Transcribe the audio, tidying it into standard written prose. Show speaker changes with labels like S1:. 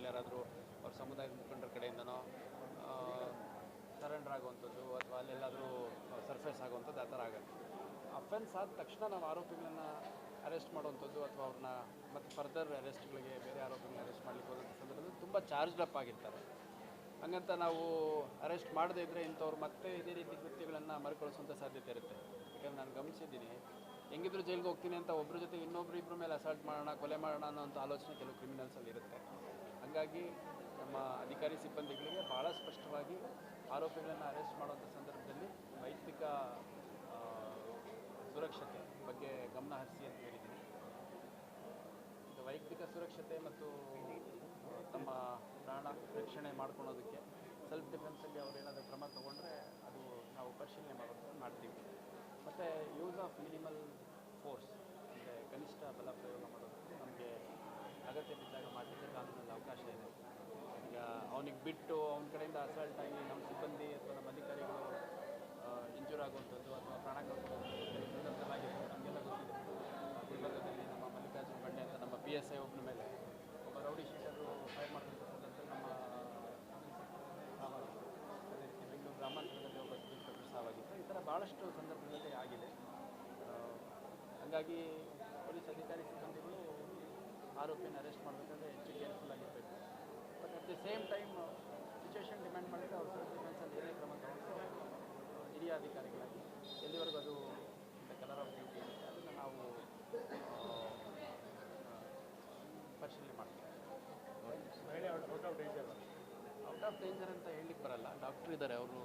S1: ಸಂದರ್ಭದಲ್ಲಿ ಯಾರಾದರೂ ಅವ್ರ ಸಮುದಾಯದ ಮುಖಂಡರ ಕಡೆಯಿಂದನೋ ಸರೆಂಡರ್ ಆಗುವಂಥದ್ದು ಅಥವಾ ಅಲ್ಲೆಲ್ಲಾದರೂ ಸರ್ಫೇಸ್ ಆಗುವಂಥದ್ದು ಆ ಥರ ಆಗುತ್ತೆ. ಅಫೆನ್ಸ್ ಆದ ತಕ್ಷಣ ನಾವು ಆರೋಪಿಗಳನ್ನು ಅರೆಸ್ಟ್ ಮಾಡುವಂಥದ್ದು ಅಥವಾ ಅವ್ರನ್ನ ಮತ್ತು ಫರ್ದರ್ ಅರೆಸ್ಟ್ಗಳಿಗೆ ಬೇರೆ ಆರೋಪಿಗಳನ್ನ ಅರೆಸ್ಟ್ ಮಾಡಲಿಕ್ಕೆ ಹೋದಂಥ ಸಂದರ್ಭದಲ್ಲಿ ತುಂಬ ಚಾರ್ಜ್ಡ್ ಅಪ್ ಆಗಿರ್ತಾರೆ. ಹಂಗಂತ ನಾವು ಅರೆಸ್ಟ್ ಮಾಡದೇ ಇದ್ದರೆ ಇಂಥವ್ರು ಮತ್ತೆ ಇದೇ ರೀತಿ ಕೃತ್ಯಗಳನ್ನು ಮರುಕಳಿಸುವಂಥ ಸಾಧ್ಯತೆ ಇರುತ್ತೆ. ಯಾಕಂದರೆ ನಾನು ಗಮನಿಸಿದ್ದೀನಿ, ಹೆಂಗಿದ್ರು ಜೈಲಿಗೆ ಹೋಗ್ತೀನಿ ಅಂತ ಒಬ್ಬರ ಜೊತೆ ಇಬ್ಬರ ಮೇಲೆ ಅಸಾಲ್ಟ್ ಮಾಡೋಣ, ಕೊಲೆ ಮಾಡೋಣ ಅನ್ನೋಂಥ ಆಲೋಚನೆ ಕೆಲವು ಕ್ರಿಮಿನಲ್ಸಲ್ಲಿ ಇರುತ್ತೆ. ಹಾಗಾಗಿ ನಮ್ಮ ಅಧಿಕಾರಿ ಸಿಬ್ಬಂದಿಗಳಿಗೆ ಭಾಳ ಸ್ಪಷ್ಟವಾಗಿ ಆರೋಪಿಗಳನ್ನು ಅರೆಸ್ಟ್ ಮಾಡುವಂಥ ಸಂದರ್ಭದಲ್ಲಿ ವೈಯಕ್ತಿಕ ಸುರಕ್ಷತೆ ಬಗ್ಗೆ ಗಮನ ಹರಿಸಿ ಅಂತ ಹೇಳಿದ್ದೀನಿ. ವೈಯಕ್ತಿಕ ಸುರಕ್ಷತೆ ಮತ್ತು ತಮ್ಮ ಪ್ರಾಣ ರಕ್ಷಣೆ ಮಾಡ್ಕೊಳೋದಕ್ಕೆ ಸೆಲ್ಫ್ ಡಿಫೆನ್ಸಲ್ಲಿ ಅವ್ರು ಏನಾದರೂ ಕ್ರಮ ತೊಗೊಂಡ್ರೆ ಅದು ನಾವು ಪರಿಶೀಲನೆ ಮಾಡ್ತೀವಿ. ಮತ್ತು ಯೂಸ್ ಆಫ್ ಮಿನಿಮಲ್ ಫೋರ್ಸ್ ಅಂದರೆ ಕನಿಷ್ಠ ಬಲ ಪ್ರಯೋಗ ಮಾಡೋದಕ್ಕೆ ನಮಗೆ ಅಗತ್ಯ ಬಿದ್ದಾಗ ಮಾಡಲಿಕ್ಕೆ ಕಾನೂನಲ್ಲಿ ಅವಕಾಶ ಇದೆ. ಈಗ ಅವನಿಗೆ ಬಿಟ್ಟು ಅವನ ಕಡೆಯಿಂದ ಅಸಾಲ್ಟ್ ಆಗಿ ನಮ್ಮ ಸಿಬ್ಬಂದಿ ಅಥವಾ ನಮ್ಮ ಅಧಿಕಾರಿಗಳು ಇಂಜೂರ್ ಆಗುವಂಥದ್ದು ಅಥವಾ ಪ್ರಾಣ ಕಳ್ಕೊಳ್ಳುವಂಥದ್ದು ಸಂದರ್ಭದಲ್ಲಾಗಿತ್ತು. ನಮಗೆಲ್ಲ ಗೊತ್ತಿದೆ, ಗುಲ್ಬರ್ಗದಲ್ಲಿ ನಮ್ಮ ಮಲ್ಲಿಕಾರ್ಜುನ ಬಂಡೆ ಅಂತ ನಮ್ಮ PSI ಒಬ್ಬನ ಮೇಲೆ ಒಬ್ಬ ರೌಡಿ ಶೀಟರು ಫೈರ್ ಮಾಡಿದಂಥ ಸಂದರ್ಭದಲ್ಲಿ ನಮ್ಮ ಸಾವಾಗಿತ್ತು. ಅದೇ ರೀತಿ ಬೆಂಗಳೂರು ಗ್ರಾಮಾಂತರದಲ್ಲಿ ಒಬ್ಬ ಇನ್ಸ್ಪೆಕ್ಟರ್ ಸಾವಾಗಿತ್ತು. ಈ ಥರ ಭಾಳಷ್ಟು ಸಂದರ್ಭದಲ್ಲಿ ಆಗಿದೆ. ಹಾಗಾಗಿ ಪೊಲೀಸ್ ಅಧಿಕಾರಿ ಸಿಬ್ಬಂದಿಗಳು ಆರೋಪಿಯನ್ನು ಅರೆಸ್ಟ್ ಮಾಡಬೇಕಾದ್ರೆ ಹೆಚ್ಚು ಕೇರ್ಫುಲ್ ಆಗಿರಬೇಕು. But at the same time situation demand ಮಾಡಿದರೆ ಅವ್ರ ಸೆಲ್ಫ್ ಡಿಫೆನ್ಸಲ್ಲಿ ಏನೇ ಕ್ರಮ ತಗೊಂಡು ಹಿರಿಯ ಅಧಿಕಾರಿಗಳಾಗಿ ಎಲ್ಲಿವರೆಗೂ ಅದು ಕಲರ್ ಆಫ್ ಡ್ಯೂಟಿ ಇರುತ್ತೆ ಅದನ್ನು ನಾವು ಪರಿಶೀಲನೆ ಮಾಡ್ತೀವಿ. ಔಟ್ ಆಫ್ ಡೇಂಜರ್ ಅಂತ ಹೇಳಲಿಕ್ಕೆ ಬರಲ್ಲ. ಡಾಕ್ಟ್ರ್ ಇದ್ದಾರೆ, ಅವರು